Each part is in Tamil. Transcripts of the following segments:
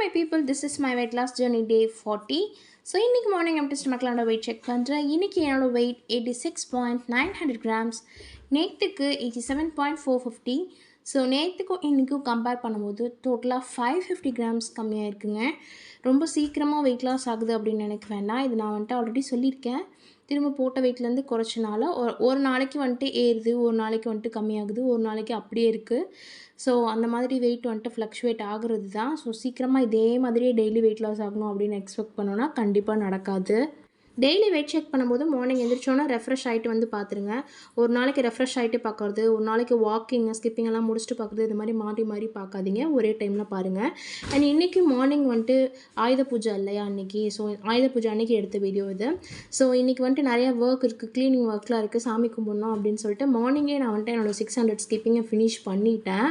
my people, this is my weight loss journey day 40. So இன்னைக்கு மார்னிங் I'm டெஸ்ட் மக்களோட வெயிட் செக் பண்ணுறேன். இன்னைக்கு என்னோட வெயிட் 86.900 grams. நேற்றுக்கு 87.450. ஸோ நேற்றுக்கும் இன்றைக்கும் கம்பேர் பண்ணும்போது டோட்டலாக 550 grams கம்மியாக இருக்குங்க. ரொம்ப சீக்கிரமாக வெயிட் லாஸ் ஆகுது அப்படின்னு நினைக்க வேண்டாம். இது நான் வந்துட்டு ஆல்ரெடி சொல்லியிருக்கேன். திரும்ப போட்ட வெயிட்லேருந்து குறைச்சனால ஒரு நாளைக்கு வந்துட்டு ஏறுது, ஒரு நாளைக்கு வந்துட்டு கம்மியாகுது, ஒரு நாளைக்கு அப்படியே இருக்குது. ஸோ அந்த மாதிரி வெயிட் வந்துட்டு ஃப்ளக்ஷுவேட் ஆகுறது தான். ஸோ சீக்கிரமாக இதே மாதிரியே டெய்லி வெயிட் லாஸ் ஆகணும் அப்படின்னு எக்ஸ்பெக்ட் பண்ணோன்னா கண்டிப்பாக நடக்காது. டெய்லி வெயிட் செக் பண்ணும்போது மார்னிங் எழுந்திரிச்சோன்னா ரெஃப்ரெஷ் ஆகிட்டு வந்து பார்த்துருங்க. ஒரு நாளைக்கு ரெஃப்ரெஷ் ஆகிட்டு பார்க்குறது, ஒரு நாளைக்கு வாக்கிங் ஸ்கிப்பிங் எல்லாம் முடிச்சுட்டு பார்க்குறது, இது மாதிரி மாறி மாறி பார்க்காதீங்க, ஒரே டைமில் பாருங்கள். அண்ட் இன்றைக்கி மார்னிங் வந்துட்டு ஆயுத பூஜை இல்லையா அன்றைக்கி. ஸோ ஆயுத பூஜை அன்றைக்கி எடுத்த வீடியோ இது. ஸோ இன்றைக்கி வந்துட்டு நிறையா ஒர்க் இருக்குது, க்ளீனிங் ஒர்க்லாம் இருக்குது, சாமி கும்பிடணும் அப்படின்னு சொல்லிட்டு மார்னிங்கே நான் வந்துட்டு என்னோடய 600 ஸ்கிப்பிங்கை ஃபினிஷ் பண்ணிட்டேன்.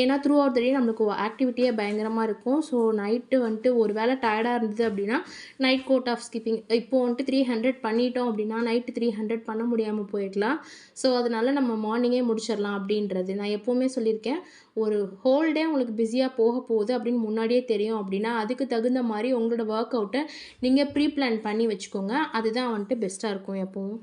ஏன்னா த்ரூ அவுட் த டே நம்மளுக்கு ஆக்டிவிட்டியே பயங்கரமாக இருக்கும். ஸோ நைட்டு வந்துட்டு ஒரு வேளை டயர்டாக இருந்தது அப்படின்னா நைட் கோட் ஆஃப் ஸ்கிப்பிங் இப்போது வந்துட்டு 300 பண்ணிட்டோம் அப்படின்னா நைட்டு 300 பண்ண முடியாமல் போயிடலாம். ஸோ அதனால் நம்ம மார்னிங்கே முடிச்சிடலாம் அப்படின்றது. நான் எப்போவுமே சொல்லியிருக்கேன், ஒரு ஹோல் டே உங்களுக்கு பிஸியாக போக போகுது அப்படின்னு முன்னாடியே தெரியும் அப்படின்னா அதுக்கு தகுந்த மாதிரி உங்களோட ஒர்க் அவுட்டை நீங்கள் ப்ரீ பிளான் பண்ணி வச்சுக்கோங்க. அதுதான் வந்துட்டு பெஸ்ட்டாக இருக்கும் எப்போவும்.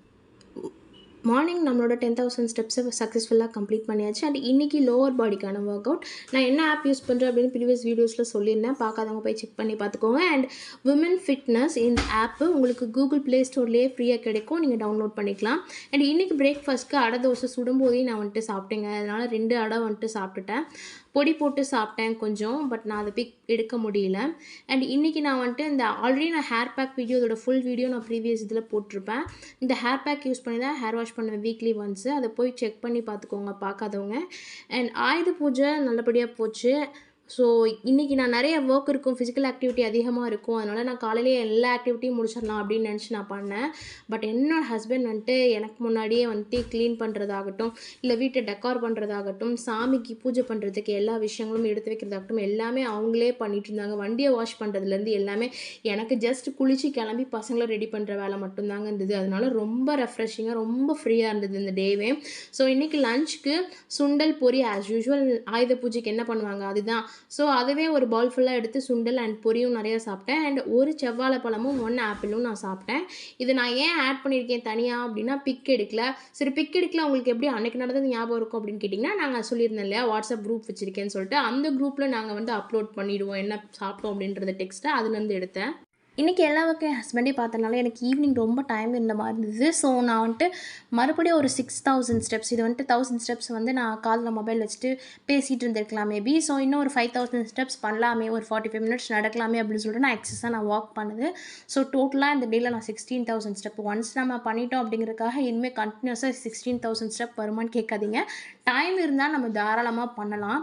மார்னிங் நம்மளோட 10,000 ஸ்டெப்ஸை சக்ஸஸ்ஃபுல்லாக கம்ப்ளீட் பண்ணியாச்சு. அண்ட் இன்றைக்கி லோவர் பாடிக்கான ஒர்க் அவுட் நான் என்ன ஆப் யூஸ் பண்ணுறேன் அப்படின்னு ப்ரீவியஸ் வீடியோஸில் சொல்லியிருந்தேன். பார்க்காதவங்க போய் செக் பண்ணி பார்த்துக்கோங்க. அண்ட் விமன் ஃபிட்னஸ் இந்த ஆப்பு உங்களுக்கு கூகுள் ப்ளே ஸ்டோர்லேயே ஃப்ரீயாக கிடைக்கும், நீங்கள் டவுன்லோட் பண்ணிக்கலாம். அண்ட் இன்றைக்கி பிரேக்ஃபாஸ்ட்க்கு அடை தோசை சுடும்போதே நான் வந்துட்டு சாப்பிட்டேங்க. அதனால் 2 அடை வந்துட்டு சாப்பிட்டுட்டேன். பொடி போட்டு சாப்பிட்டேன் கொஞ்சம், பட் நான் அதை பிக் எடுக்க முடியல. அண்ட் இன்றைக்கி நான் வந்துட்டு இந்த ஆல்ரெடி நான் ஹேர் பேக் வீடியோ, இதோட ஃபுல் வீடியோ நான் ப்ரீவியஸ் இதில் போட்டிருப்பேன். இந்த ஹேர் பேக் யூஸ் பண்ணி தான் ஹேர் வாஷ் பண்ணுவேன் வீக்லி ஒன்ஸு. அதை போய் செக் பண்ணி பார்த்துக்கோங்க பார்க்காதவங்க. அண்ட் ஆயுத பூஜை நல்லபடியாக போச்சு. ஸோ இன்றைக்கி நான் நிறைய ஒர்க் இருக்கும், ஃபிசிக்கல் ஆக்டிவிட்டி அதிகமாக இருக்கும். அதனால் நான் காலையிலேயே எல்லா ஆக்டிவிட்டியும் முடிச்சிடலாம் அப்படின்னு நினச்சி நான் பண்ணேன். பட் என்னோடய ஹஸ்பண்ட் வந்துட்டு எனக்கு முன்னாடியே வந்துட்டு க்ளீன் பண்ணுறதாகட்டும், இல்லை வீட்டை டெக்கார் பண்ணுறதாகட்டும், சாமிக்கு பூஜை பண்ணுறதுக்கு எல்லா விஷயங்களும் எடுத்து வைக்கிறதாகட்டும் எல்லாமே அவங்களே பண்ணிகிட்டு இருந்தாங்க. வண்டியை வாஷ் பண்ணுறதுலேருந்து எல்லாமே எனக்கு ஜஸ்ட் குளித்து கிளம்பி பசங்களை ரெடி பண்ணுற வேலை மட்டும்தாங்க இருந்தது. அதனால் ரொம்ப ரெஃப்ரெஷிங்காக ரொம்ப ஃப்ரீயாக இருந்தது இந்த டேவே. ஸோ இன்றைக்கி லஞ்சுக்கு சுண்டல் பொரி ஆஸ் யூஷுவல். ஆயுத பூஜைக்கு என்ன பண்ணுவாங்க அதுதான். ஸோ அதுவே ஒரு பவுல் ஃபுல்லாக எடுத்து சுண்டல் அண்ட் பொரியும் நிறையா சாப்பிட்டேன். அண்ட் ஒரு செவ்வாழை பழமும் 1 ஆப்பிளும் நான் சாப்பிட்டேன். இது நான் ஏன் ஆட் பண்ணியிருக்கேன் தனியாக அப்படின்னா பிக் எடுக்கல. சரி பிக் எடுக்கல உங்களுக்கு எப்படி அன்றைக்கி நடந்தது ஞாபகம் இருக்கும் அப்படின்னு கேட்டிங்கன்னா, நாங்கள் சொல்லியிருந்தேன் இல்லையா வாட்ஸ்அப் குரூப் வச்சுருக்கேன்னு சொல்லிட்டு, அந்த குரூப்பில் நாங்கள் வந்து அப்லோட் பண்ணிவிடுவோம் என்ன சாப்பிட்டோம் அப்படின்றத டெக்ஸ்ட்டை அதுலேருந்து எடுத்தேன். இன்றைக்கி எல்லா ஒர்க்கும் என் ஹஸ்பண்டே பார்த்தனால எனக்கு ஈவினிங் ரொம்ப டைம் இருந்த மாதிரி இருந்தது. ஸோ நான் வந்துட்டு மறுபடியும் ஒரு 6,000 ஸ்டெப்ஸ், இது வந்துட்டு 1000 ஸ்டெப்ஸ் வந்து நான் காதில் மொபைல் வச்சுட்டு பேசிகிட்டு இருந்திருக்கலாம் மேபி. ஸோ இன்னும் ஒரு 5,000 ஸ்டெப்ஸ் பண்ணலாமே, ஒரு 45 மினிட்ஸ் நடக்கலாமே அப்படின்னு சொல்லிட்டு நான் எக்ஸஸாக நான் வாக் பண்ணுது. ஸோ டோட்டலாக இந்த டேயில் நான் 16,000 ஸ்டெப் ஒன்ஸ் நம்ம பண்ணிட்டோம் அப்படிங்கிறதுக்காக இனிமேல் கண்டினியூஸாக 16,000 ஸ்டெப் வருமானு கேட்காதீங்க. டைம் இருந்தால் நம்ம தாராளமாக பண்ணலாம்.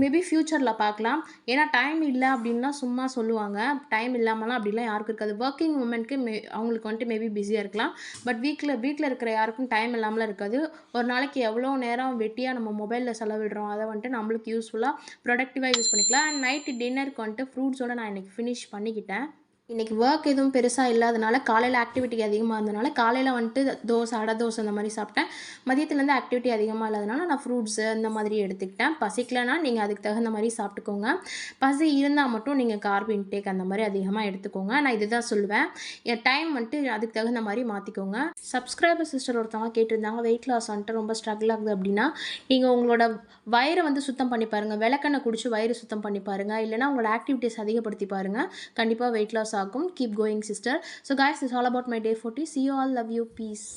மேபி ஃப்யூச்சரில் பார்க்கலாம். ஏன்னா டைம் இல்லை அப்படின்லாம் சும்மா சொல்லுவாங்க. டைம் இல்லாமலாம் அப்படிலாம் யாருக்கும் இருக்காது. ஒர்க்கிங் உமனுக்கு அவங்களுக்கு வந்துட்டு மேபி பிஸியாக இருக்கலாம். பட் வீட்டில் இருக்கிற யாருக்கும் டைம் இல்லாமலாம் இருக்காது. ஒரு நாளைக்கு எவ்வளோ நேரம் வெட்டியாக நம்ம மொபைலில் செலவிடுறோம், அதை வந்துட்டு நம்மளுக்கு யூஸ்ஃபுல்லாக ப்ரொடக்டிவாக யூஸ் பண்ணிக்கலாம். அண்ட் நைட்டு டின்னருக்கு வந்துட்டு ஃப்ரூட்ஸோடு நான் இன்றைக்கி ஃபினிஷ் பண்ணிக்கிட்டேன். இன்றைக்கி ஒர்க் எதுவும் பெருசாக இல்லாதனால காலையில் ஆக்டிவிட்டி அதிகமாக இருந்தனால காலையில் வந்துட்டு தோசை அடை தோசை இந்த மாதிரி சாப்பிட்டேன். மதியத்துலேருந்து ஆக்டிவிட்டி அதிகமாக இல்லாதனால நான் ஃப்ரூட்ஸு இந்த மாதிரி எடுத்துக்கிட்டேன். பசிக்கலைன்னா நீங்கள் அதுக்கு தகுந்த மாதிரி சாப்பிட்டுக்கோங்க. பசி இருந்தால் மட்டும் நீங்கள் கார்ப் இன்டேக் அந்த மாதிரி அதிகமாக எடுத்துக்கோங்க. நான் இதுதான் சொல்லுவேன். என் டைம் வந்துட்டு அதுக்கு தகுந்த மாதிரி மாற்றிக்கோங்க. சப்ஸ்கிரைபர் சிஸ்டர் ஒருத்தவங்க கேட்டிருந்தாங்க வெயிட் லாஸ் வந்துட்டு ரொம்ப ஸ்ட்ரகிள் ஆகுது அப்படின்னா நீங்கள் உங்களோட வயிறை வந்து சுத்தம் பண்ணி பாருங்கள். விளக்கெண்ணெய் குடிச்சு வயிறு சுத்தம் பண்ணி பாருங்கள். இல்லைனா உங்களோட ஆக்டிவிட்டிஸ் அதிகப்படுத்தி பாருங்கள். கண்டிப்பாக வெயிட் லாஸ் ஆகும். Keep going sister. So guys, this is all about my day 40. See you all. Love you. Peace.